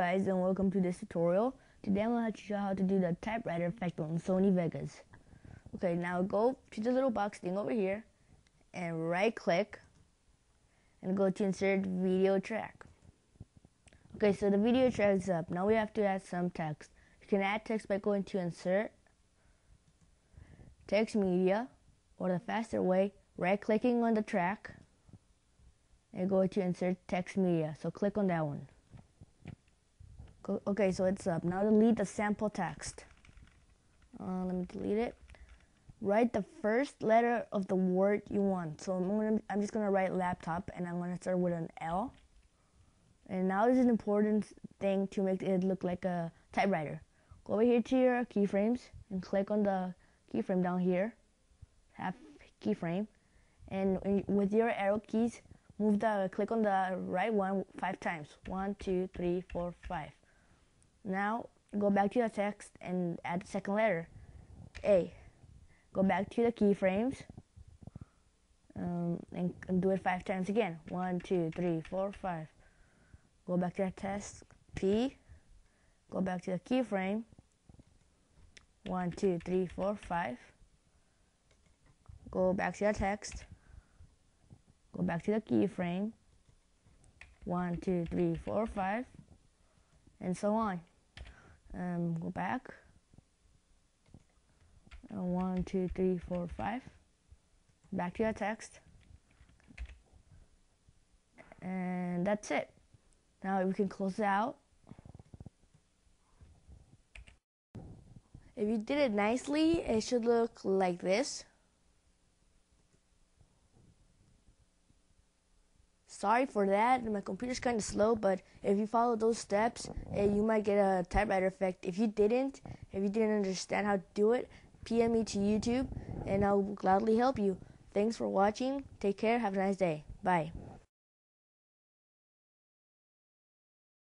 guys, and welcome to this tutorial. Today I'm going to show you how to do the typewriter effect on Sony Vegas. Okay, now go to the little box thing over here and right click and go to insert video track. Okay, so the video track is up. Now we have to add some text. You can add text by going to insert text media, or the faster way, right clicking on the track and go to insert text media. So click on that one. Okay, so it's up. Now delete the sample text. Let me delete it. Write the first letter of the word you want. So I'm just gonna write laptop, and I'm gonna start with an L. And now this is an important thing to make it look like a typewriter. Go over here to your keyframes and click on the keyframe down here. Have keyframe, and with your arrow keys, click on the right one 5 times. 1, 2, 3, 4, 5. Now go back to the text and add the second letter, A. Go back to the keyframes and do it 5 times again. 1, 2, 3, 4, 5. Go back to the text, P. Go back to the keyframe. 1, 2, 3, 4, 5. Go back to the text. Go back to the keyframe. 1, 2, 3, 4, 5, and so on. Go back. 1, 2, 3, 4, 5. Back to your text. And that's it. Now we can close it out. If you did it nicely, it should look like this. Sorry for that, my computer's kind of slow, but if you follow those steps, you might get a typewriter effect. If you didn't understand how to do it, PM me to YouTube, and I'll gladly help you. Thanks for watching. Take care. Have a nice day. Bye.